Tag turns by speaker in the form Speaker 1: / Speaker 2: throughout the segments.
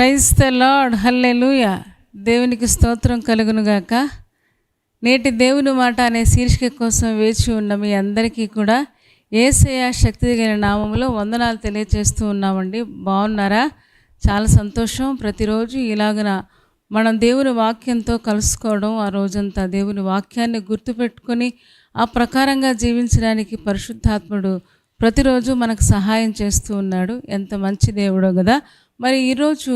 Speaker 1: Praise the lord, హల్లెలూయా. దేవునికి స్తోత్రం కలుగునుగాక. నేటి దేవుని మాట అనే శీర్షిక కోసం వేచి ఉన్న మీ అందరికీ కూడా యేసయ్య శక్తి కలిగిన నామములో వందనాలు తెలియజేస్తూ ఉన్నామండి. బాగున్నారా? చాలా సంతోషం. ప్రతిరోజు ఇలాగన మనం దేవుని వాక్యంతో కలుసుకోవడం, ఆ రోజంతా దేవుని వాక్యాన్ని గుర్తుపెట్టుకొని ఆ ప్రకారంగా జీవించడానికి పరిశుద్ధాత్ముడు ప్రతిరోజు మనకు సహాయం చేస్తూ ఉన్నాడు. ఎంత మంచి దేవుడో కదా. మరి ఈరోజు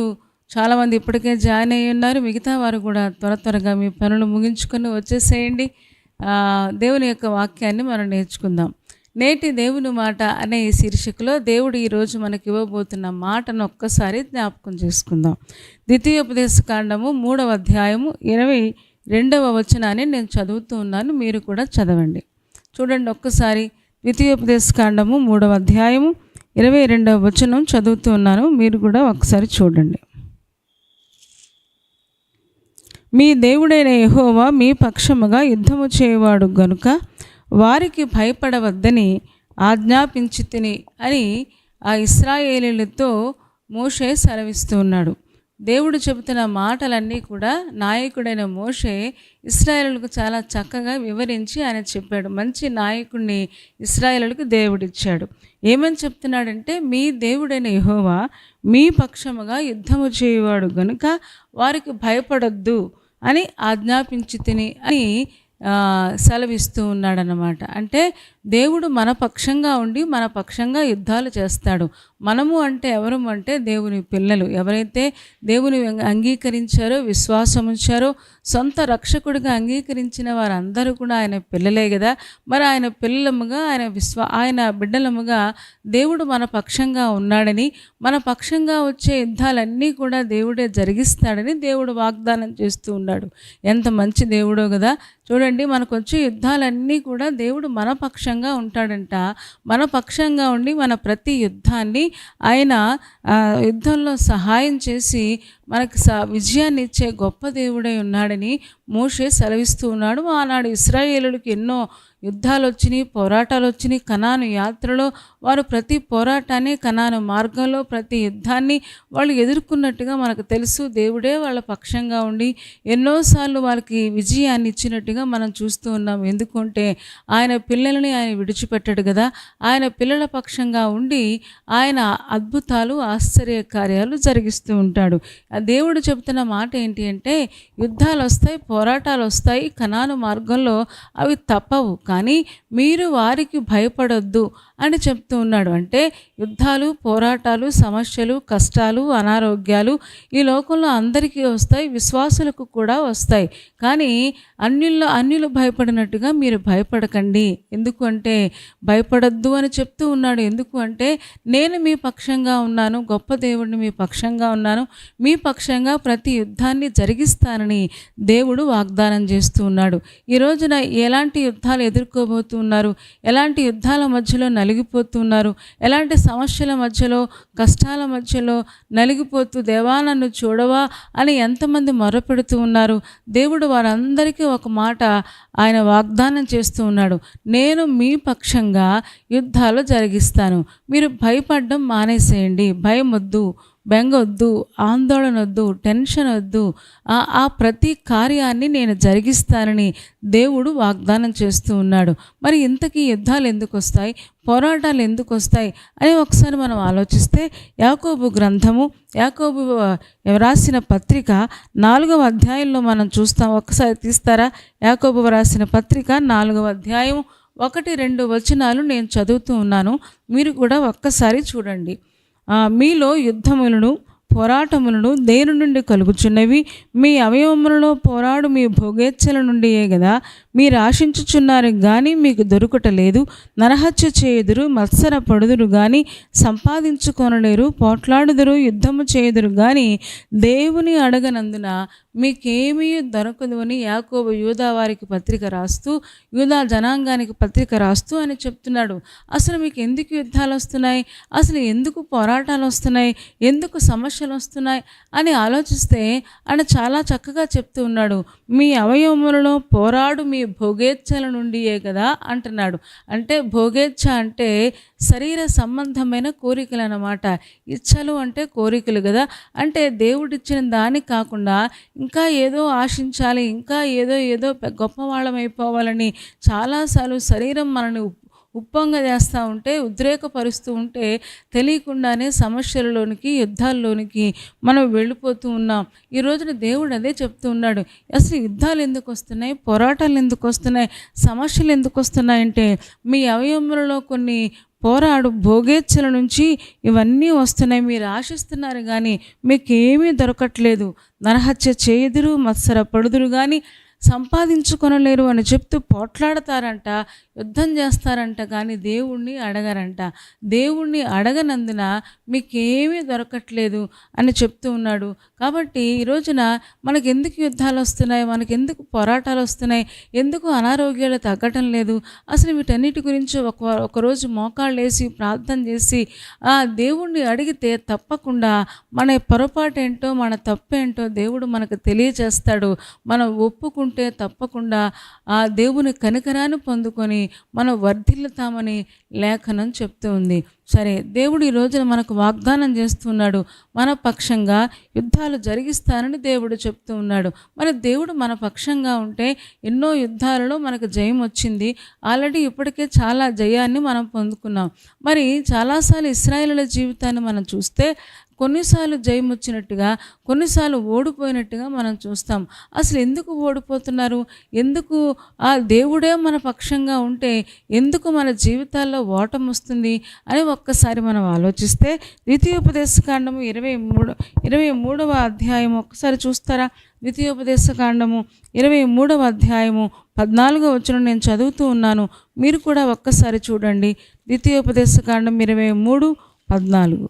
Speaker 1: చాలామంది ఇప్పటికే జాయిన్ అయ్యి ఉన్నారు. మిగతా వారు కూడా త్వరగా మీ పనులు ముగించుకొని వచ్చేసేయండి. దేవుని యొక్క వాక్యాన్ని మనం నేర్చుకుందాం. నేటి దేవుని మాట అనే ఈ శీర్షికలో దేవుడు ఈరోజు మనకి ఇవ్వబోతున్న మాటను ఒక్కసారి జ్ఞాపకం చేసుకుందాం. ద్వితీయోపదేశకాండము 3వ అధ్యాయము 22వ వచనాన్ని నేను చదువుతూ ఉన్నాను, మీరు కూడా చదవండి. చూడండి ఒక్కసారి. ద్వితీయోపదేశకాండము 3వ అధ్యాయము 22వ వచనం చదువుతూ ఉన్నాను, మీరు కూడా ఒకసారి చూడండి. మీ దేవుడైన యెహోవా మీ పక్షముగా యుద్ధము చేయవాడు గనుక వారికి భయపడవద్దని ఆజ్ఞాపించితిని అని ఆ ఇశ్రాయేలీయులతో మోషే సెలవిస్తూ ఉన్నాడు. దేవుడు చెబుతున్న మాటలన్నీ కూడా నాయకుడైన మోషే ఇశ్రాయేలులకు చాలా చక్కగా వివరించి ఆయన చెప్పాడు. మంచి నాయకుడిని ఇశ్రాయేలులకు దేవుడిచ్చాడు. ఏమని చెప్తున్నాడంటే, మీ దేవుడైన యెహోవా మీ పక్షముగా యుద్ధము చేయవాడు గనుక వారికి భయపడొద్దు అని ఆజ్ఞాపించితిని అని సెలవిస్తూ ఉన్నాడనమాట. అంటే దేవుడు మన పక్షంగా ఉండి మన పక్షంగా యుద్ధాలు చేస్తాడు. మనము అంటే ఎవరు అంటే దేవుని పిల్లలు. ఎవరైతే దేవుని అంగీకరించారో, విశ్వాసం ఉంచారో, సొంత రక్షకుడిగా అంగీకరించిన వారందరూ కూడా ఆయన పిల్లలే కదా. మరి ఆయన పిల్లలముగా, ఆయన బిడ్డలముగా దేవుడు మన పక్షంగా ఉన్నాడని, మన పక్షంగా వచ్చే యుద్ధాలన్నీ కూడా దేవుడే జరిగిస్తాడని దేవుడు వాగ్దానం చేస్తూ ఉన్నాడు. ఎంత మంచి దేవుడో కదా. చూడండి, మనకు వచ్చే యుద్ధాలన్నీ కూడా దేవుడు మన పక్షంగా ఉంటాడంట. మన పక్షంగా ఉండి మన ప్రతి యుద్ధాన్ని ఆయన యుద్ధంలో సహాయం చేసి మనకు విజయాన్ని ఇచ్చే గొప్ప దేవుడై ఉన్నాడని మోషే సెలవిస్తూ ఉన్నాడు. ఆనాడు ఇశ్రాయేలులకు ఎన్నో యుద్ధాలు వచ్చినాయి, పోరాటాలు వచ్చినాయి. కనాను యాత్రలో వారు ప్రతి పోరాటాన్ని, కనాను మార్గంలో ప్రతి యుద్ధాన్ని వాళ్ళు ఎదుర్కొన్నట్టుగా మనకు తెలుసు. దేవుడే వాళ్ళ పక్షంగా ఉండి ఎన్నోసార్లు వాళ్ళకి విజయాన్ని ఇచ్చినట్టుగా మనం చూస్తూ ఉన్నాం. ఎందుకంటే ఆయన పిల్లలని ఆయన విడిచిపెట్టాడు కదా. ఆయన పిల్లల పక్షంగా ఉండి ఆయన అద్భుతాలు, ఆశ్చర్య కార్యాలు జరిగిస్తూ ఉంటాడు. దేవుడు చెబుతున్న మాట ఏంటి అంటే, యుద్ధాలు వస్తాయి, పోరాటాలు వస్తాయి, కనాను మార్గంలో అవి తప్పవు, కానీ మీరు వారికి భయపడొద్దు అని చెప్తూ ఉన్నాడు. అంటే యుద్ధాలు, పోరాటాలు, సమస్యలు, కష్టాలు, అనారోగ్యాలు ఈ లోకంలో అందరికీ వస్తాయి, విశ్వాసులకు కూడా వస్తాయి. కానీ అన్యులు భయపడినట్టుగా మీరు భయపడకండి. ఎందుకు అంటే భయపడొద్దు అని చెప్తూ ఉన్నాడు. ఎందుకు అంటే నేను మీ పక్షంగా ఉన్నాను, గొప్ప దేవుడిని మీ పక్షంగా ఉన్నాను, మీ పక్షంగా ప్రతి యుద్ధాన్ని జరిగిస్తానని దేవుడు వాగ్దానం చేస్తూ ఉన్నాడు. ఈ రోజున ఎలాంటి యుద్ధాలు ఎదుర్కోబోతున్నారు, ఎలాంటి యుద్ధాల మధ్యలో నలిగిపోతున్నారు, ఎలాంటి సమస్యల మధ్యలో, కష్టాల మధ్యలో నలిగిపోతూ దేవా నన్ను చూడవా అని ఎంతమంది మొరపెడుతూ ఉన్నారు. దేవుడు వారందరికీ ఒక మాట ఆయన వాగ్దానం చేస్తూ ఉన్నాడు. నేను మీ పక్షంగా యుద్ధాలు జరిగిస్తాను, మీరు భయపడడం మానేసేయండి. భయం వద్దు, బెంగొద్దు, ఆందోళన వద్దు, టెన్షన్ వద్దు. ఆ ప్రతి కార్యాన్ని నేను జరిగిస్తానని దేవుడు వాగ్దానం చేస్తూ ఉన్నాడు. మరి ఇంతకీ యుద్ధాలు ఎందుకు వస్తాయి, పోరాటాలు ఎందుకు వస్తాయి అని ఒకసారి మనం ఆలోచిస్తే, యాకోబు గ్రంథము, యాకోబు రాసిన పత్రిక 4వ అధ్యాయంలో మనం చూస్తాం. ఒకసారి తీస్తారా? యాకోబు రాసిన పత్రిక 4వ అధ్యాయం 1-2 వచనాలు నేను చదువుతూ ఉన్నాను, మీరు కూడా ఒక్కసారి చూడండి. మీలో యుద్ధములను, పోరాటములను దేని నుండి కలుగుచున్నవి? మీ అవయవములలో పోరాడు మీ భోగేచ్ఛల నుండియే కదా. మీరు ఆశించుచున్నారు కానీ మీకు దొరుకుటలేదు. నరహత్య చేయుదురు, మత్సర పడుదురు కానీ సంపాదించుకొనలేరు. పోట్లాడుదురు, యుద్ధము చేయుదురు కానీ దేవుని అడగనందున మీకేమీ దొరకదు అని యాకోబు యూదా వారికి పత్రిక రాస్తూ, యూదా జనాంగానికి పత్రిక రాస్తూ అని చెప్తున్నాడు. అసలు మీకు ఎందుకు యుద్ధాలు వస్తున్నాయి, అసలు ఎందుకు పోరాటాలు వస్తున్నాయి, ఎందుకు సమస్యలు వస్తున్నాయి అని ఆలోచిస్తే ఆయన చాలా చక్కగా చెప్తూ ఉన్నాడు. మీ అవయవములలో పోరాడు మీ భోగేచ్ఛల నుండియే కదా అంటున్నాడు. అంటే భోగేచ్ఛ అంటే శరీర సంబంధమైన కోరికలు అన్నమాట. ఇచ్చలు అంటే కోరికలు కదా. అంటే దేవుడిచ్చిన దాని కాకుండా ఇంకా ఏదో ఆశించాలి, ఇంకా ఏదో ఏదో గొప్పవాళ్ళం అయిపోవాలని చాలాసార్లు శరీరం మనని ఉప్పొంగ చేస్తూ ఉంటే, ఉద్రేకపరుస్తూ ఉంటే తెలియకుండానే సమస్యలలోనికి, యుద్ధాల్లోనికి మనం వెళ్ళిపోతూ ఉన్నాం. ఈ రోజున దేవుడు అదే చెప్తూ ఉన్నాడు. అసలు యుద్ధాలు ఎందుకు వస్తున్నాయి, పోరాటాలు ఎందుకు వస్తున్నాయి, సమస్యలు ఎందుకు వస్తున్నాయంటే మీ అవయవములలో కొన్ని భోగేచ్ఛల నుంచి ఇవన్నీ వస్తున్నాయి. మీరు ఆశిస్తున్నారు కానీ మీకేమీ దొరకట్లేదు. నరహత్య చేయుదురు, మత్సర పడుదురు కానీ సంపాదించుకొనలేరు అని చెప్తూ పోట్లాడతారంట, యుద్ధం చేస్తారంట, కానీ దేవుణ్ణి అడగరంట. దేవుణ్ణి అడగనందున మీకేమీ దొరకట్లేదు అని చెప్తూ ఉన్నాడు. కాబట్టి ఈ రోజున మనకెందుకు యుద్ధాలు వస్తున్నాయి, మనకెందుకు పోరాటాలు వస్తున్నాయి, ఎందుకు అనారోగ్యాలు తగ్గటం లేదు, అసలు వీటన్నిటి గురించి ఒకరోజు మోకాళ్ళు వేసి ప్రార్థన చేసి ఆ దేవుణ్ణి అడిగితే తప్పకుండా మన పొరపాటు ఏంటో, మన తప్పేంటో దేవుడు మనకు తెలియజేస్తాడు. మనం ఒప్పుకుంటే తప్పకుండా ఆ దేవుని కనికరాన్ని పొందుకొని మనం వర్ధిల్లుతామని లేఖనం చెప్తూ ఉంది. సరే, దేవుడు ఈ రోజున మనకు వాగ్దానం చేస్తున్నాడు. మన పక్షంగా యుద్ధాలు జరిగిస్తానని దేవుడు చెప్తూ ఉన్నాడు. మరి దేవుడు మన పక్షంగా ఉంటే ఎన్నో యుద్ధాలలో మనకు జయం వచ్చింది. ఆల్రెడీ ఇప్పటికే చాలా జయాన్ని మనం పొందుకున్నాం. మరి చాలాసార్లు ఇశ్రాయేలుల జీవితాన్ని మనం చూస్తే కొన్నిసార్లు జయం వచ్చినట్టుగా, కొన్నిసార్లు ఓడిపోయినట్టుగా మనం చూస్తాం. అసలు ఎందుకు ఓడిపోతున్నారు, ఎందుకు ఆ దేవుడే మన పక్షంగా ఉంటే ఎందుకు మన జీవితాల్లో ఓటమి వస్తుంది అని ఒక్కసారి మనం ఆలోచిస్తే ద్వితీయోపదేశకాండము 23వ అధ్యాయం ఒక్కసారి చూస్తారా? ద్వితీయోపదేశకాండము 23వ అధ్యాయము 14వ వచనం నేను చదువుతూ ఉన్నాను, మీరు కూడా ఒక్కసారి చూడండి. ద్వితీయోపదేశకాండం 23:14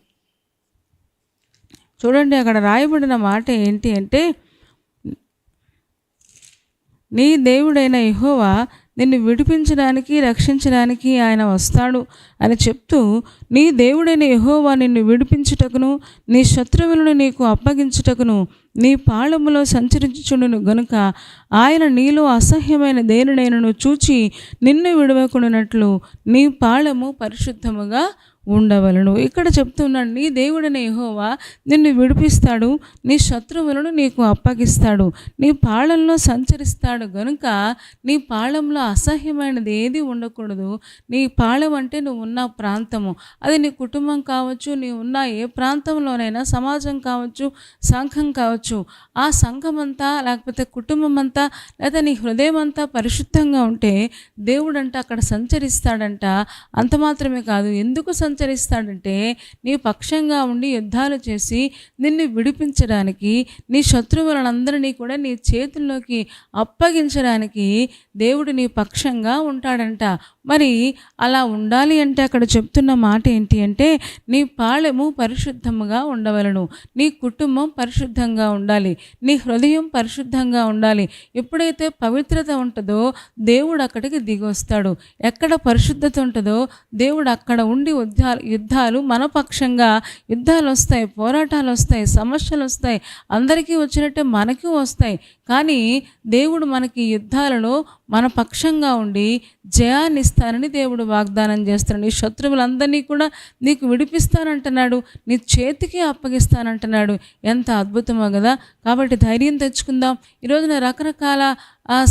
Speaker 1: చూడండి. అక్కడ రాయబడిన మాట ఏంటి అంటే, నీ దేవుడైన యెహోవా నిన్ను విడిపించడానికి, రక్షించడానికి ఆయన వస్తాడు అని చెప్తూ, నీ దేవుడైన యెహోవా నిన్ను విడిపించుటకును, నీ శత్రువులను నీకు అప్పగించుటకును నీ పాళములో సంచరించుచుండును గనుక ఆయన నీలో అసహ్యమైన దేనినైనను చూచి నిన్ను విడవకుండానట్లు నీ పాళము పరిశుద్ధముగా ఉండవలను. ఇక్కడ చెప్తున్నాడు, నీ దేవుడైన యెహోవా నిన్ను విడిపిస్తాడు, నీ శత్రువులను నీకు అప్పగిస్తాడు, నీ పాళంలో సంచరిస్తాడు గనుక నీ పాళంలో అసహ్యమైనది ఏది ఉండకూడదు. నీ పాళం అంటే నువ్వు ఉన్న ప్రాంతము, అది నీ కుటుంబం కావచ్చు, నీ ఉన్న ఏ ప్రాంతంలోనైనా, సమాజం కావచ్చు, సంఘం కావచ్చు, ఆ సంఘం అంతా లేకపోతే కుటుంబం అంతా లేదా నీ హృదయం అంతా పరిశుద్ధంగా ఉంటే దేవుడంట అక్కడ సంచరిస్తాడంట. అంత మాత్రమే కాదు, ఎందుకు సంచరిస్తాడంటే నీ పక్షంగా ఉండి యుద్ధాలు చేసి నిన్ను విడిపించడానికి, నీ శత్రువులందరినీ కూడా నీ చేతుల్లోకి అప్పగించడానికి దేవుడు నీ పక్షంగా ఉంటాడంట. మరి అలా ఉండాలి అంటే అక్కడ చెప్తున్న మాట ఏంటి అంటే, నీ పాళెము పరిశుద్ధముగా ఉండవలను, నీ కుటుంబం పరిశుద్ధంగా ఉండాలి, నీ హృదయం పరిశుద్ధంగా ఉండాలి. ఎప్పుడైతే పవిత్రత ఉంటుందో దేవుడు అక్కడికి దిగొస్తాడు. ఎక్కడ పరిశుద్ధత ఉంటుందో దేవుడు అక్కడ ఉండి యుద్ధాలు మన పక్షంగా యుద్ధాలు వస్తాయి, పోరాటాలు వస్తాయి, సమస్యలు వస్తాయి, అందరికీ వచ్చినట్టే మనకి వస్తాయి. కానీ దేవుడు మనకి యుద్ధాలలో మన పక్షంగా ఉండి జయాన్ని ఇస్తానని దేవుడు వాగ్దానం చేస్తున్నాడు. నీ శత్రువులందరినీ కూడా నీకు విడిపిస్తానంటున్నాడు, నీ చేతికి అప్పగిస్తానంటున్నాడు. ఎంత అద్భుతమో కదా. కాబట్టి ధైర్యం తెచ్చుకుందాం. ఈరోజున రకరకాల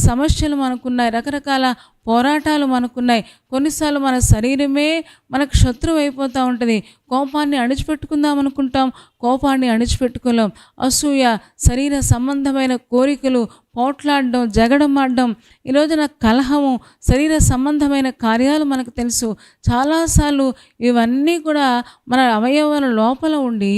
Speaker 1: సమస్యలు మనకున్నాయి, రకరకాల పోరాటాలు మనకున్నాయి. కొన్నిసార్లు మన శరీరమే మనకు శత్రువు అయిపోతూ ఉంటుంది. కోపాన్ని అణిచిపెట్టుకుందాం అనుకుంటాం, కోపాన్ని అణిచిపెట్టుకోలేం. అసూయ, శరీర సంబంధమైన కోరికలు, పోట్లాడడం, జగడమాడడం, ఈరోజున కలహము, శరీర సంబంధమైన కార్యాలు మనకు తెలుసు. చాలాసార్లు ఇవన్నీ కూడా మన అవయవాల లోపల ఉండి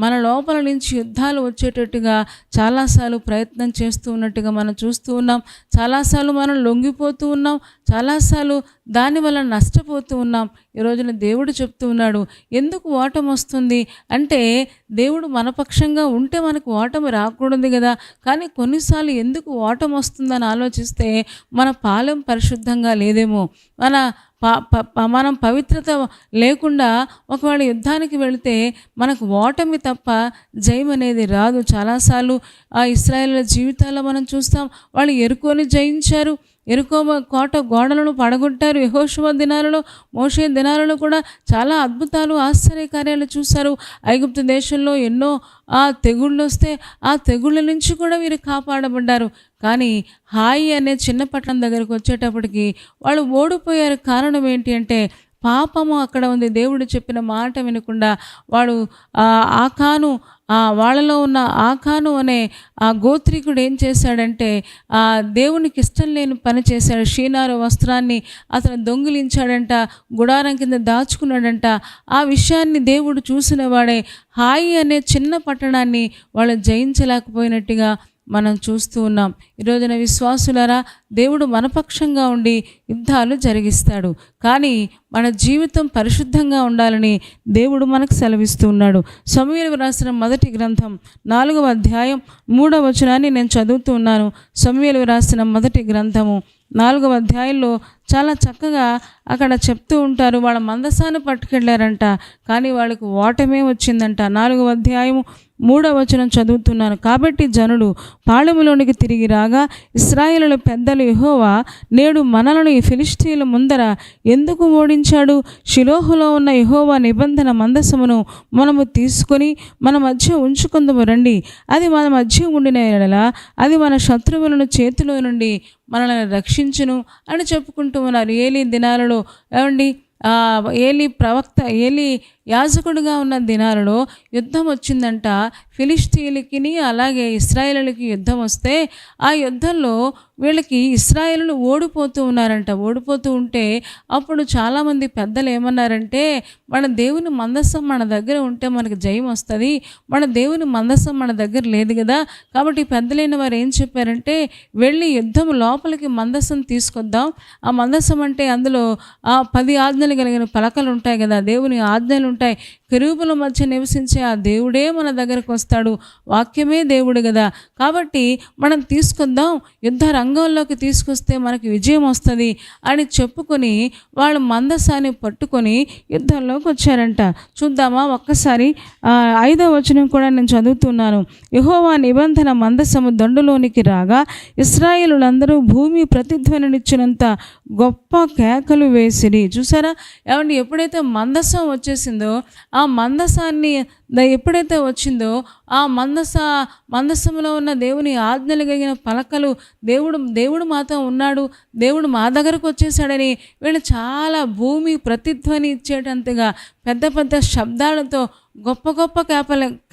Speaker 1: మన లోపల నుంచి యుద్ధాలు వచ్చేటట్టుగా చాలాసార్లు ప్రయత్నం చేస్తూ ఉన్నట్టుగా మనం చూస్తూ ఉన్నాం. చాలాసార్లు మనం లొంగిపోతూ ఉన్నాం, చాలాసార్లు దానివల్ల నష్టపోతూ ఉన్నాం. ఈ రోజున దేవుడు చెప్తూ ఉన్నాడు, ఎందుకు ఓటమి వస్తుంది అంటే దేవుడు మన పక్షంగా ఉంటే మనకు ఓటమి రాకూడదు కదా. కానీ కొన్నిసార్లు ఎందుకు ఓటమి వస్తుందని ఆలోచిస్తే మన పాలెం పరిశుద్ధంగా లేదేమో, మన మనం పవిత్రత లేకుండా ఒకవేళ యుద్ధానికి వెళితే మనకు ఓటమి తప్ప జయం అనేది రాదు. చాలాసార్లు ఆ ఇశ్రాయేలు జీవితాల్లో మనం చూస్తాం. వాళ్ళు ఎరుకోని జయించారు, ఎరుకో కోట గోడలను పడగొట్టారు. యెహోషువ దినాలలో, మోషే దినాలలో కూడా చాలా అద్భుతాలు, ఆశ్చర్యకార్యాలు చూశారు. ఐగుప్తు దేశంలో ఎన్నో తెగుళ్ళు వస్తే ఆ తెగుళ్ళ నుంచి కూడా వీరు కాపాడబడ్డారు. కానీ హాయి అనే చిన్న పట్టణం దగ్గరకు వచ్చేటప్పటికి వాళ్ళు ఓడిపోయారు. కారణం ఏంటి అంటే పాపము అక్కడ ఉంది. దేవుడు చెప్పిన మాట వినకుండా వాడు ఆకాను, వాళ్ళలో ఉన్న ఆకాను అనే ఆ గోత్రికుడు ఏం చేశాడంటే దేవునికి ఇష్టం లేని పని చేశాడు. షీనారు వస్త్రాన్ని అతను దొంగిలించాడంట, గుడారం కింద దాచుకున్నాడంట. ఆ విషయాన్ని దేవుడు చూసిన వాడే హాయి అనే చిన్న పట్టణాన్ని వాళ్ళు జయించలేకపోయినట్టుగా మనం చూస్తూ ఉన్నాం. ఈరోజున విశ్వాసులారా, దేవుడు మనపక్షంగా ఉండి యుద్ధాలు జరిగిస్తాడు. కానీ మన జీవితం పరిశుద్ధంగా ఉండాలని దేవుడు మనకు సెలవిస్తూ ఉన్నాడు. సమూయేలు రాసిన మొదటి గ్రంథం 4వ అధ్యాయం 3వ వచనాన్ని నేను చదువుతూ ఉన్నాను. సమూయేలు రాసిన మొదటి గ్రంథము 4వ అధ్యాయంలో చాలా చక్కగా అక్కడ చెప్తూ ఉంటారు. వాళ్ళ మందసాన్ని పట్టుకెళ్ళారంట, కానీ వాళ్ళకి ఓటమే వచ్చిందంట. 4వ అధ్యాయము 3వ వచనం చదువుతున్నాను. కాబట్టి జనులు పాళెములోనికి తిరిగి రాగా ఇశ్రాయేలుల పెద్దలు, యెహోవా నేడు మనలను ఈ ఫిలిష్తీయుల ముందర ఎందుకు ఓడించాడు? షిలోహులో ఉన్న యెహోవా నిబంధన మందసమును మనము తీసుకొని మన మధ్య ఉంచుకుందాము రండి. అది మన మధ్య ఉండిన యెడల అది మన శత్రువులను చేతిలో నుండి మనల్ని రక్షించును అని చెప్పుకుంటూ ఉన్నారు. ఏలీ దినాలలో ఏమండి, ఏలీ ప్రవక్త, ఏలీ యాజకుడిగా ఉన్న దినాలలో యుద్ధం వచ్చిందంట. ఫిలిష్తీయులకి అలాగే ఇశ్రాయేలులకి యుద్ధం వస్తే ఆ యుద్ధంలో వీళ్ళకి ఇశ్రాయేలులు ఓడిపోతూ ఉన్నారంట. ఓడిపోతూ ఉంటే అప్పుడు చాలామంది పెద్దలు ఏమన్నారంటే, మన దేవుని మందసం మన దగ్గర ఉంటే మనకు జయం వస్తుంది, మన దేవుని మందసం మన దగ్గర లేదు కదా. కాబట్టి పెద్దలైన వారు ఏం చెప్పారంటే, వెళ్ళి యుద్ధం లోపలికి మందసం తీసుకొద్దాం. ఆ మందసం అంటే అందులో 10 ఆజ్ఞలు కలిగిన పలకలు ఉంటాయి కదా, దేవుని ఆజ్ఞలు ఉంటాయి. కెరూబుల మధ్య నివసించే ఆ దేవుడే మన దగ్గరకు వస్తాడు. వాక్యమే దేవుడు కదా. కాబట్టి మనం తీసుకొద్దాం, యుద్ధ రంగంలోకి తీసుకొస్తే మనకి విజయం వస్తుంది అని చెప్పుకొని వాళ్ళు మందసాన్ని పట్టుకొని యుద్ధంలోకి వచ్చారంట. చూద్దామా ఒక్కసారి 5వ వచనం కూడా నేను చదువుతున్నాను. యెహోవా నిబంధన మందసము దండులోనికి రాగా ఇశ్రాయేలులందరూ భూమి ప్రతిధ్వనినిచ్చినంత గొప్ప కేకలు వేసిరి. చూసారా ఏమండి, ఎప్పుడైతే మందసం వచ్చేసిందో, ఆ మందసాన్ని ఎప్పుడైతే వచ్చిందో ఆ మందసంలో ఉన్న దేవుని ఆజ్ఞలు కలిగిన పలకలు, దేవుడు మాతో ఉన్నాడు, దేవుడు మా దగ్గరకు వచ్చేసాడని వీళ్ళు చాలా భూమి ప్రతిధ్వని ఇచ్చేటంతగా పెద్ద పెద్ద శబ్దాలతో గొప్ప గొప్ప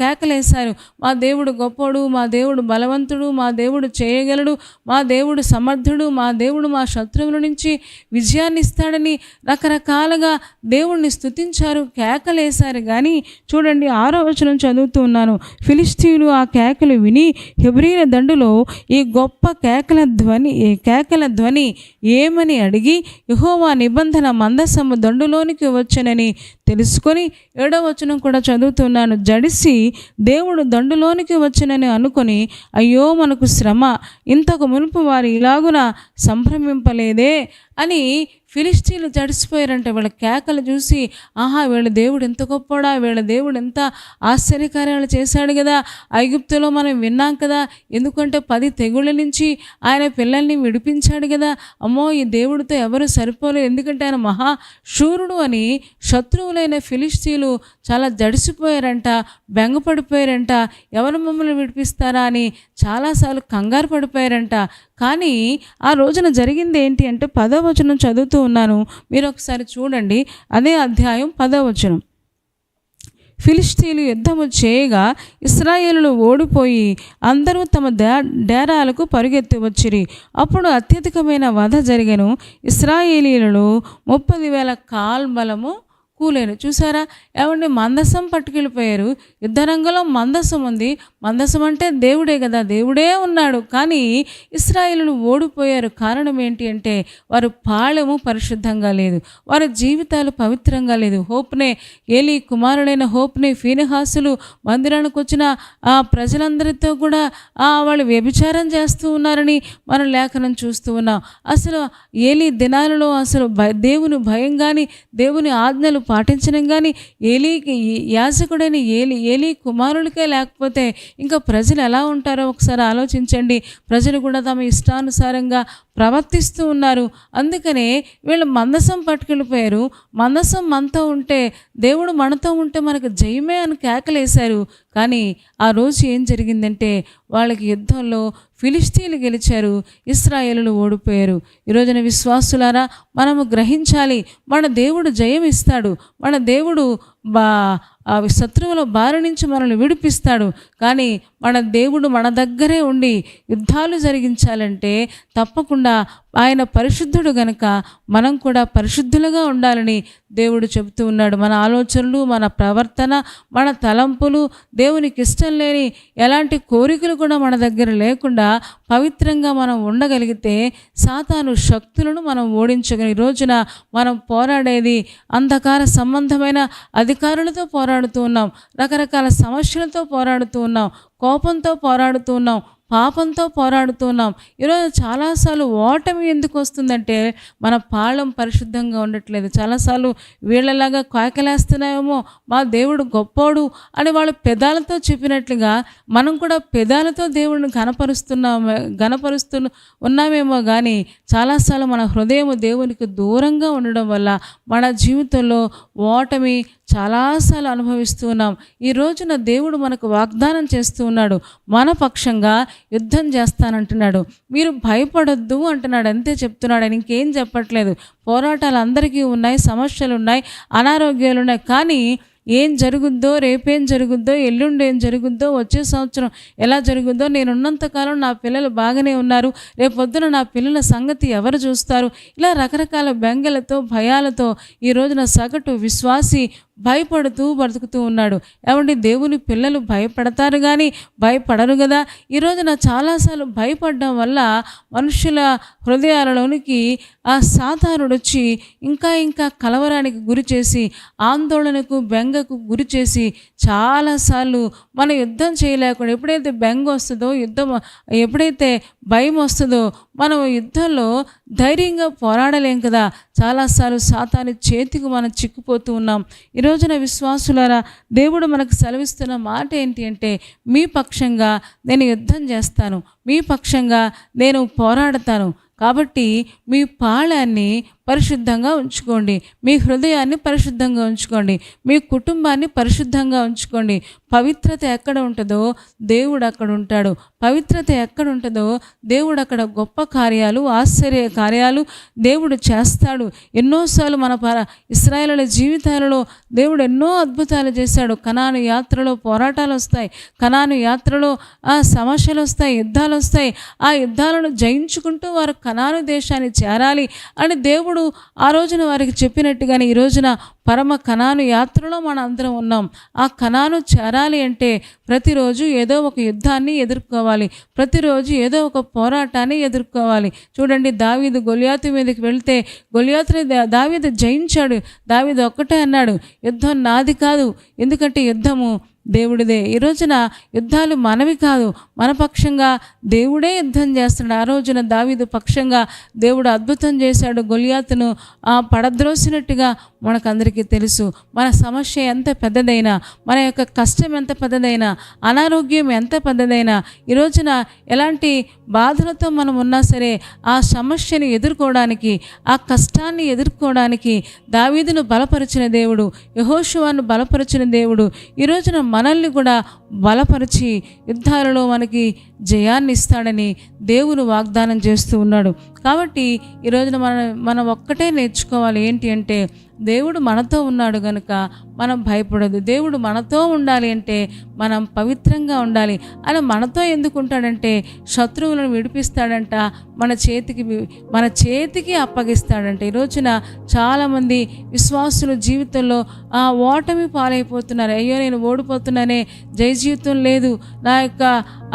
Speaker 1: కేకలేశారు. మా దేవుడు గొప్పోడు, మా దేవుడు బలవంతుడు, మా దేవుడు చేయగలడు, మా దేవుడు సమర్థుడు, మా దేవుడు మా శత్రువుల నుంచి విజయాన్ని ఇస్తాడని రకరకాలుగా దేవుణ్ణి స్తుతించారు, కేకలేశారు. కానీ చూడండి 6వ వచనం చదువుతూ ఉన్నాను. ఫిలిష్తీయులు ఆ కేకలు విని హెబ్రీల దండులో ఈ గొప్ప కేకల ధ్వని ఏమని అడిగి యెహోవా నిబంధన మందసము దండులోనికి వచ్చనని తెలుసుకొని 7వ వచనం కూడా చదువుతున్నాను. జడిసి దేవుడు దండులోనికి వచ్చనని అనుకొని, అయ్యో మనకు శ్రమ, ఇంతకు మునుపు వారు ఇలాగున సంభ్రమింపలేదే అని ఫిలిష్తీయులు జడిసిపోయారంట. వీళ్ళ కేకలు చూసి, ఆహా వీళ్ళ దేవుడు ఎంత గొప్పడా, వీళ్ళ దేవుడు ఎంత ఆశ్చర్యకార్యాలు చేశాడు కదా, ఐగుప్తులో మనం విన్నాం కదా, ఎందుకంటే 10 తెగుళ్ళ నుంచి ఆయన పిల్లల్ని విడిపించాడు కదా, అమ్మో ఈ దేవుడితో ఎవరు సరిపోలేదు, ఎందుకంటే ఆయన మహాశూరుడు అని శత్రువులైన ఫిలిష్తీయులు చాలా జడిసిపోయారంట, బెంగపడిపోయారంట. ఎవరు మమ్మల్ని విడిపిస్తారా అని చాలాసార్లు కంగారు పడిపోయారంట. కానీ ఆ రోజున జరిగింది ఏంటి అంటే 10వ వచనం చదువుతూ ఉన్నాను, మీరు ఒకసారి చూడండి. అదే అధ్యాయం 10వ వచనం. ఫిలిష్తీయులు యుద్ధము చేయగా ఇశ్రాయేలులు ఓడిపోయి అందరూ తమ డేరాలకు పరుగెత్తి వచ్చిరి. అప్పుడు అత్యధికమైన వధ జరిగెను. ఇశ్రాయేలీయులలో 30,000 కాల్బలము కూలేరు. చూసారా ఏమండి, మందసం పట్టుకెళ్ళిపోయారు. యుద్ధ రంగంలో మందసం ఉంది. మందసం అంటే దేవుడే కదా, దేవుడే ఉన్నాడు. కానీ ఇశ్రాయేలును ఓడిపోయారు. కారణం ఏంటి అంటే వారు పాళెము పరిశుద్ధంగా లేదు, వారి జీవితాలు పవిత్రంగా లేదు. హోప్నే, ఏలీ కుమారుడైన హోప్నే, ఫీనెహాసులు మందిరానికి వచ్చిన ఆ ప్రజలందరితో కూడా వాళ్ళు వ్యభిచారం చేస్తూ ఉన్నారని మనం లేఖనం చూస్తూ ఉన్నాం. అసలు ఏలీ దినాలలో అసలు దేవుని భయం కానీ, దేవుని ఆజ్ఞలు పాటించడం కానీ ఏలీకి, యాజకుడైన ఏలీ కుమారులకే లేకపోతే ఇంకా ప్రజలు ఎలా ఉంటారో ఒకసారి ఆలోచించండి. ప్రజలు కూడా తమ ఇష్టానుసారంగా ప్రవర్తిస్తూ ఉన్నారు. అందుకనే వీళ్ళు మందసం పట్టుకెళ్ళిపోయారు. మందసం మనతో ఉంటే, దేవుడు మనతో ఉంటే మనకు జయమే అని కేకలేశారు. కానీ ఆ రోజు ఏం జరిగిందంటే వాళ్ళకి యుద్ధంలో ఫిలిష్తీయులు గెలిచారు, ఇశ్రాయేలులు ఓడిపోయారు. ఈరోజున విశ్వాసులారా, మనము గ్రహించాలి, మన దేవుడు జయం ఇస్తాడు. మన దేవుడు శత్రువుల బారి నుంచి మనల్ని విడిపిస్తాడు. కానీ మన దేవుడు మన దగ్గరే ఉండి యుద్ధాలు జరిగించాలంటే తప్పకుండా ఆయన పరిశుద్ధుడు గనుక మనం కూడా పరిశుద్ధులుగా ఉండాలని దేవుడు చెబుతూ ఉన్నాడు. మన ఆలోచనలు, మన ప్రవర్తన, మన తలంపులు దేవునికి ఇష్టం లేని ఎలాంటి కోరికలు కూడా మన దగ్గర లేకుండా పవిత్రంగా మనం ఉండగలిగితే సాతాను శక్తులను మనం ఓడించగలిగి, ఈ రోజున మనం పోరాడేది అంధకార సంబంధమైన అధికారులతో పోరాడుతూ ఉన్నాం, రకరకాల సమస్యలతో పోరాడుతూ ఉన్నాం, కోపంతో పోరాడుతూ ఉన్నాం, పాపంతో పోరాడుతూ ఉన్నాం. ఈరోజు చాలాసార్లు ఓటమి ఎందుకు వస్తుందంటే మన పాళం పరిశుద్ధంగా ఉండట్లేదు. చాలాసార్లు వీళ్ళలాగా కాకలేస్తున్నాయేమో, మా దేవుడు గొప్పోడు అని వాళ్ళు పెదాలతో చెప్పినట్లుగా మనం కూడా పెదాలతో దేవుడిని గణపరుస్తూ ఉన్నామేమో. కానీ చాలాసార్లు మన హృదయం దేవునికి దూరంగా ఉండడం వల్ల మన జీవితంలో ఓటమి చాలాసార్లు అనుభవిస్తూ ఉన్నాం. ఈ రోజున దేవుడు మనకు వాగ్దానం చేస్తూ ఉన్నాడు, మన పక్షంగా యుద్ధం చేస్తానంటున్నాడు. మీరు భయపడొద్దు అంటున్నాడు, అంతే చెప్తున్నాడు. ఆయన ఇంకేం చెప్పట్లేదు. పోరాటాలు అందరికీ ఉన్నాయి, సమస్యలు ఉన్నాయి, అనారోగ్యాలు ఉన్నాయి. కానీ ఏం జరుగుద్దో, రేపేం జరుగుద్దో, ఎల్లుండి ఏం జరుగుద్దో, వచ్చే సంవత్సరం ఎలా జరుగుద్దో, నేనున్నంతకాలం నా పిల్లలు బాగానే ఉన్నారు, రేపొద్దున నా పిల్లల సంగతి ఎవరు చూస్తారు, ఇలా రకరకాల బెంగలతో, భయాలతో ఈ రోజున సగటు విశ్వాసి భయపడుతూ బ్రతుకుతూ ఉన్నాడు. ఏమంటే దేవుని పిల్లలు భయపడతారు కానీ భయపడరు కదా. ఈ రోజున చాలాసార్లు భయపడడం వల్ల మనుషుల హృదయాలలోనికి ఆ సాతానుడు వచ్చి ఇంకా కలవరానికి గురి చేసి, ఆందోళనకు, బెంగకు గురి చేసి చాలాసార్లు మన యుద్ధం చేయలేకుండా, ఎప్పుడైతే బెంగ వస్తుందో, ఎప్పుడైతే భయం వస్తుందో మనం యుద్ధంలో ధైర్యంగా పోరాడలేం కదా. చాలాసార్లు సాతాను చేతికి మనం చిక్కుపోతూ ఉన్నాం. ఈ రోజున విశ్వాసులారా, దేవుడు మనకు సెలవిస్తున్న మాట ఏంటి అంటే, మీ పక్షంగా నేను యుద్ధం చేస్తాను, మీ పక్షంగా నేను పోరాడతాను. కాబట్టి మీ పాళాన్ని పరిశుద్ధంగా ఉంచుకోండి, మీ హృదయాన్ని పరిశుద్ధంగా ఉంచుకోండి, మీ కుటుంబాన్ని పరిశుద్ధంగా ఉంచుకోండి. పవిత్రత ఎక్కడ ఉంటుందో దేవుడు అక్కడ ఉంటాడు. పవిత్రత ఎక్కడ ఉంటుందో దేవుడు అక్కడ గొప్ప కార్యాలు, ఆశ్చర్య కార్యాలు దేవుడు చేస్తాడు. ఎన్నోసార్లు మన ఇశ్రాయేలుల జీవితాలలో దేవుడు ఎన్నో అద్భుతాలు చేశాడు. కనాను యాత్రలో పోరాటాలు వస్తాయి, కనాను యాత్రలో సమస్యలు వస్తాయి, యుద్ధాలు వస్తాయి. ఆ యుద్ధాలను జయించుకుంటూ వారు కనాను దేశాన్ని చేరాలి అని దేవుడు ఆ రోజున వారికి చెప్పినట్టుగానే ఈ రోజున పరమ కనాను యాత్రలో మన అందరం ఉన్నాం. ఆ కనాను చేరాలి అంటే ప్రతిరోజు ఏదో ఒక యుద్ధాన్ని ఎదుర్కోవాలి, ప్రతిరోజు ఏదో ఒక పోరాటాన్ని ఎదుర్కోవాలి. చూడండి, దావీదు గొలియాతు మీదకి వెళ్తే గొలియాతుని దావీదు జయించాడు. దావీదు ఒక్కటే అన్నాడు, యుద్ధం నాది కాదు, ఎందుకంటే యుద్ధము దేవుడిదే. ఈ రోజున యుద్ధాలు మనవి కాదు, మన పక్షంగా దేవుడే యుద్ధం చేస్తున్నాడు. ఆ రోజున దావీదు పక్షంగా దేవుడు అద్భుతం చేశాడు, గొలియాతును పడద్రోసినట్టుగా మనకందరికీ తెలుసు. మన సమస్య ఎంత పెద్దదైనా, మన యొక్క కష్టం ఎంత పెద్దదైనా, అనారోగ్యం ఎంత పెద్దదైనా, ఈ రోజున ఎలాంటి బాధలతో మనం ఉన్నా సరే ఆ సమస్యను ఎదుర్కోవడానికి, ఆ కష్టాన్ని ఎదుర్కోవడానికి దావీదును బలపరిచిన దేవుడు, యెహోషువను బలపరిచిన దేవుడు ఈ రోజున మనల్ని కూడా బలపరిచి యుద్ధాలలో మనకి జయాన్ని ఇస్తాడని దేవుడు వాగ్దానం చేస్తూ ఉన్నాడు. కాబట్టి ఈ రోజున మనం ఒక్కటే నేర్చుకోవాలి, ఏంటి అంటే దేవుడు మనతో ఉన్నాడు కనుక మనం భయపడదు. దేవుడు మనతో ఉండాలి అంటే మనం పవిత్రంగా ఉండాలి. ఆయన మనతో ఎందుకు ఉంటాడంటే శత్రువులను విడిపిస్తాడంట, మన చేతికి అప్పగిస్తాడంట. ఈ రోజున చాలామంది విశ్వాసుల జీవితంలో ఆ ఓటమి పాలైపోతున్నారు. అయ్యో నేను ఓడిపోతున్నానే, జయ జీవితం లేదు, నా యొక్క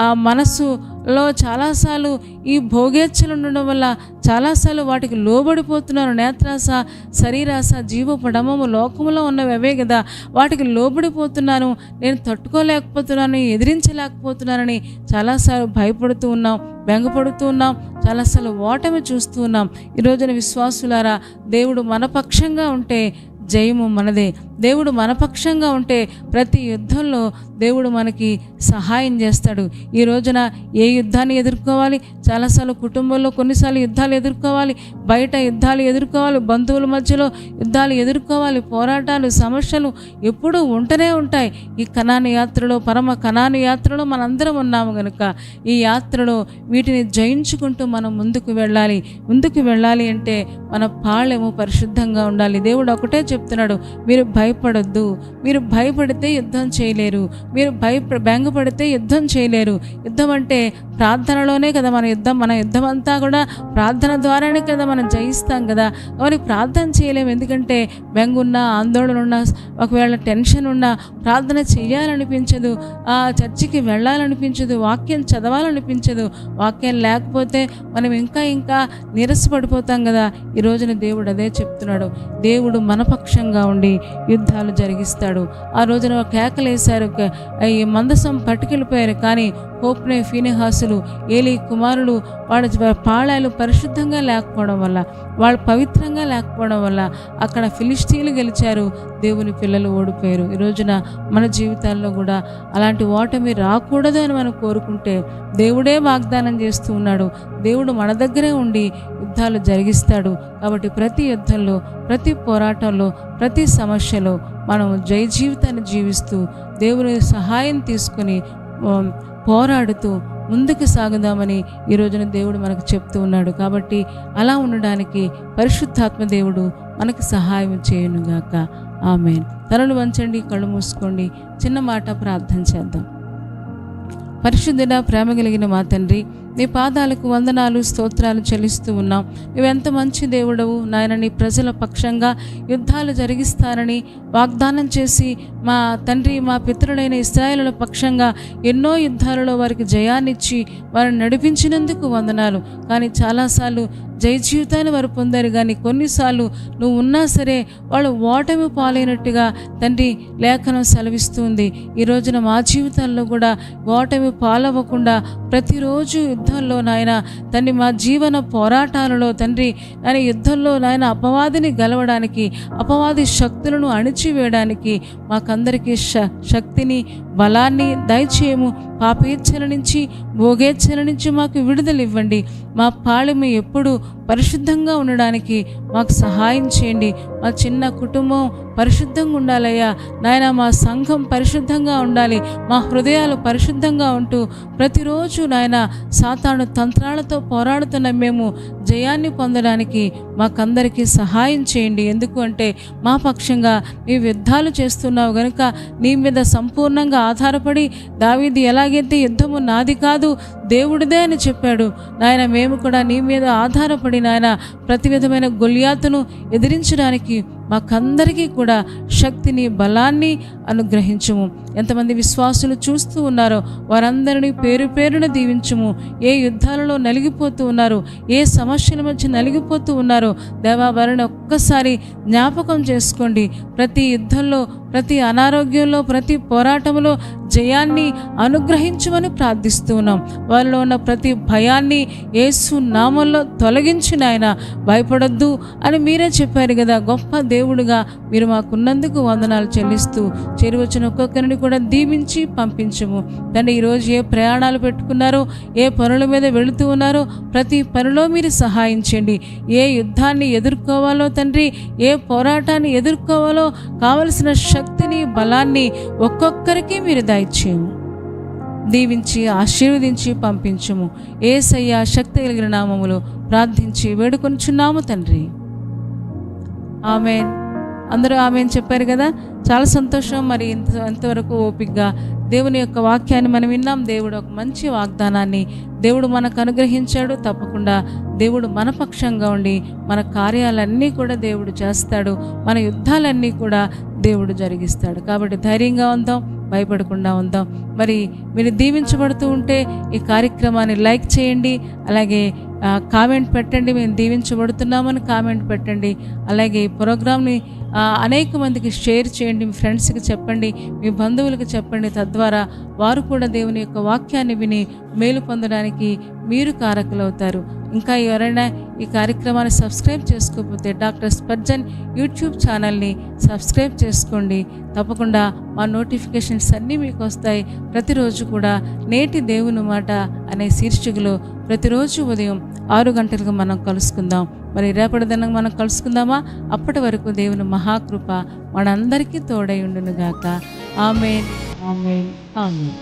Speaker 1: ఆ మనస్సులో చాలాసార్లు ఈ భోగేచ్ఛలు ఉండడం వల్ల చాలాసార్లు వాటికి లోబడిపోతున్నారు. నేత్రాస, శరీరాస, జీవపడమము లోకములో ఉన్నవి అవే కదా, వాటికి లోబడిపోతున్నాను, నేను తట్టుకోలేకపోతున్నాను, ఎదిరించలేకపోతున్నానని చాలాసార్లు భయపడుతూ ఉన్నాం, బెంగపడుతూ ఉన్నాం, చాలాసార్లు ఓటమి చూస్తూ ఉన్నాం. ఈ రోజున విశ్వాసులారా, దేవుడు మన పక్షంగా ఉంటే జయము మనదే. దేవుడు మనపక్షంగా ఉంటే ప్రతి యుద్ధంలో దేవుడు మనకి సహాయం చేస్తాడు. ఈ రోజున ఏ యుద్ధాన్ని ఎదుర్కోవాలి, చాలాసార్లు కుటుంబంలో కొన్నిసార్లు యుద్ధాలు ఎదుర్కోవాలి, బయట యుద్ధాలు ఎదుర్కోవాలి, బంధువుల మధ్యలో యుద్ధాలు ఎదుర్కోవాలి, పోరాటాలు, సమస్యలు ఎప్పుడూ ఉంటూనే ఉంటాయి. ఈ కనాను యాత్రలో, పరమ కనాను యాత్రలో మనందరం ఉన్నాము కనుక ఈ యాత్రలో వీటిని జయించుకుంటూ మనం ముందుకు వెళ్ళాలి అంటే మన పాళెము పరిశుద్ధంగా ఉండాలి. దేవుడు ఒకటే చెప్తున్నాడు, మీరు భయపడొద్దు. మీరు భయపడితే యుద్ధం చేయలేరు, మీరు బెంగపడితే యుద్ధం చేయలేరు. యుద్ధం అంటే ప్రార్థనలోనే కదా మన యుద్ధం అంతా కూడా ప్రార్థన ద్వారానే కదా మనం జయిస్తాం కదా. కాబట్టి ప్రార్థన చేయలేము, ఎందుకంటే బెంగున్నా, ఆందోళన ఉన్నా, ఒకవేళ టెన్షన్ ఉన్నా ప్రార్థన చేయాలనిపించదు, ఆ చర్చికి వెళ్ళాలనిపించదు, వాక్యం చదవాలనిపించదు. వాక్యం లేకపోతే మనం ఇంకా నీరసపడిపోతాం కదా. ఈ రోజున దేవుడు అదే చెప్తున్నాడు, దేవుడు మన పక్షంగా ఉండి యుద్ధాలు జరిగిస్తాడు. ఆ రోజున కేకలేశారు, ఈ మందసం పట్టుకెళ్ళిపోయారు, కానీ హోప్నే, ఫీనెహాసులు, ఏలీ కుమారులు వాళ్ళ పాళాలు పరిశుద్ధంగా లేకపోవడం వల్ల, వాళ్ళు పవిత్రంగా లేకపోవడం వల్ల అక్కడ ఫిలిష్తీయులు గెలిచారు, దేవుని పిల్లలు ఓడిపోయారు. ఈ రోజున మన జీవితాల్లో కూడా అలాంటి ఓటమి రాకూడదు అని మనం కోరుకుంటే దేవుడే వాగ్దానం చేస్తూ ఉన్నాడు. దేవుడు మన దగ్గరే ఉండి యుద్ధాలు జరిగిస్తాడు. కాబట్టి ప్రతి యుద్ధంలో, ప్రతి పోరాటంలో, ప్రతి సమస్యలో మనం జయ జీవితాన్ని జీవిస్తూ దేవుని సహాయం తీసుకుని పోరాడుతూ ముందుకు సాగుదామని ఈ రోజున దేవుడు మనకు చెప్తూ ఉన్నాడు. కాబట్టి అలా ఉండడానికి పరిశుద్ధాత్మ దేవుడు మనకు సహాయం చేయునుగాక. ఆమేన్. తలలు వంచండి, కళ్ళు మూసుకోండి, చిన్న మాట ప్రార్థన చేద్దాం. పరిశుద్ధుడ, ప్రేమ కలిగిన మా తండ్రి, నీ పాదాలకు వందనాలు, స్తోత్రాలు చెల్లిస్తూ ఉన్నాం. నువ్వెంత మంచి దేవుడవు నాయన. నీ ప్రజల పక్షంగా యుద్ధాలు జరిగిస్తారని వాగ్దానం చేసి మా తండ్రి, మా పితరులైన ఇశ్రాయేలుల పక్షంగా ఎన్నో యుద్ధాలలో వారికి జయాన్నిచ్చి వారిని నడిపించినందుకు వందనాలు. కానీ చాలాసార్లు జయ జీవితాన్ని వారు పొందారు, కానీ కొన్నిసార్లు నువ్వు ఉన్నా సరే వాళ్ళు ఓటమి పాలైనట్టుగా తండ్రి లేఖనం సెలవిస్తుంది. ఈ రోజున మా జీవితాల్లో కూడా ఓటమి పాలవ్వకుండా ప్రతిరోజు యుద్ధంలో నాయన తండ్రి, మా జీవన పోరాటాలలో తండ్రి నాయన యుద్ధంలో నాయన అపవాదిని గెలవడానికి, అపవాది శక్తులను అణిచివేయడానికి మాకందరికీ శక్తిని, బలాన్ని దయచేయము. పాపేచ్ఛల నుంచి, భోగేచ్ఛల నుంచి మాకు విడుదల ఇవ్వండి. మా పాళెము ఎప్పుడు పరిశుద్ధంగా ఉండడానికి మాకు సహాయం చేయండి. మా చిన్న కుటుంబం పరిశుద్ధంగా ఉండాలయ్యా నాయన. మా సంఘం పరిశుద్ధంగా ఉండాలి. మా హృదయాలు పరిశుద్ధంగా ఉంటూ ప్రతిరోజు నాయన సాతాను తంత్రాలతో పోరాడుతున్న మేము జయాన్ని పొందడానికి మాకందరికీ సహాయం చేయండి. ఎందుకు అంటే మా పక్షంగా నీవు యుద్ధాలు చేస్తున్నావు కనుక నీ మీద సంపూర్ణంగా ఆధారపడి దావీదు ఎలాగైతే యుద్ధము నాది కాదు దేవుడిదే అని చెప్పాడు నాయన, మేము కూడా నీ మీద ఆధారపడి నాయన ప్రతి విధమైన గొల్యాతును ఎదిరించడానికి మాకందరికీ కూడా శక్తిని, బలాన్ని అనుగ్రహించుము. ఎంతమంది విశ్వాసులు చూస్తూ ఉన్నారో వారందరినీ పేరు పేరున దీవించుము. ఏ యుద్ధాలలో నలిగిపోతూ ఉన్నారో, ఏ సమస్యల మధ్య నలిగిపోతూ ఉన్నారో దేవా, వారిని ఒక్కసారి జ్ఞాపకం చేసుకోండి. ప్రతి యుద్ధంలో, ప్రతి అనారోగ్యంలో, ప్రతి పోరాటంలో జయాన్ని అనుగ్రహించమని ప్రార్థిస్తూ ఉన్నాం. వారిలో ఉన్న ప్రతి భయాన్ని యేసు నామంలో తొలగించిన ఆయన, భయపడొద్దు అని మీరే చెప్పారు కదా. గొప్ప దేవుడుగా మీరు మాకున్నందుకు వందనాలు చెల్లిస్తూ చేరువచ్చిన ఒక్కొక్కరిని కూడా దీవించి పంపించము తండ్రి. ఈరోజు ఏ ప్రయాణాలు పెట్టుకున్నారో, ఏ పనుల మీద వెళుతూ ఉన్నారో ప్రతి పనిలో మీరు సహాయం చేయండి. ఏ యుద్ధాన్ని ఎదుర్కోవాలో తండ్రి, ఏ పోరాటాన్ని ఎదుర్కోవాలో కావలసిన శక్తిని, బలాన్ని ఒక్కొక్కరికి మీరు దయచేయము. దీవించి ఆశీర్వదించి పంపించుము. యేసయ్య శక్తి కలిగిన నామములో ప్రార్థించి వేడుకొనుచున్నాము తండ్రి. ఆమేన్. అందరూ ఆమెను చెప్పారు కదా. చాలా సంతోషం. మరి ఎంతవరకు ఓపికగా దేవుని యొక్క వాక్యాన్ని మనం విన్నాం. దేవుడు ఒక మంచి వాగ్దానాన్ని దేవుడు మనకు అనుగ్రహించాడు. తప్పకుండా దేవుడు మన పక్షంగా ఉండి మన కార్యాలన్నీ కూడా దేవుడు చేస్తాడు. మన యుద్ధాలన్నీ కూడా దేవుడు జరిగిస్తాడు. కాబట్టి ధైర్యంగా ఉందాం, భయపడకుండా ఉందాం. మరి మీరు దీవించబడుతూ ఉంటే ఈ కార్యక్రమాన్ని లైక్ చేయండి, అలాగే కామెంట్ పెట్టండి. మేము దీవించబడుతున్నామని కామెంట్ పెట్టండి. అలాగే ఈ ప్రోగ్రామ్ని అనేక మందికి షేర్ చేయండి. మీ ఫ్రెండ్స్కి చెప్పండి, మీ బంధువులకు చెప్పండి. తద్వారా వారు కూడా దేవుని యొక్క వాక్యాన్ని విని మేలు పొందడానికి మీరు కారకులవుతారు. ఇంకా ఎవరైనా ఈ కార్యక్రమాన్ని సబ్స్క్రైబ్ చేసుకోకపోతే డాక్టర్ స్పర్జన్ యూట్యూబ్ ఛానల్ని సబ్స్క్రైబ్ చేసుకోండి. తప్పకుండా మా నోటిఫికేషన్స్ అన్నీ మీకు వస్తాయి. ప్రతిరోజు కూడా నేటి దేవుని మాట అనే శీర్షికలో ప్రతిరోజు ఉదయం 6 గంటలకు మనం కలుసుకుందాం. మరి రేపటి దినం మనం కలుసుకుందామా? అప్పటి వరకు దేవుని మహాకృప మనందరికీ తోడై ఉండునుగాక. ఆమేన్, ఆమేన్, ఆమేన్.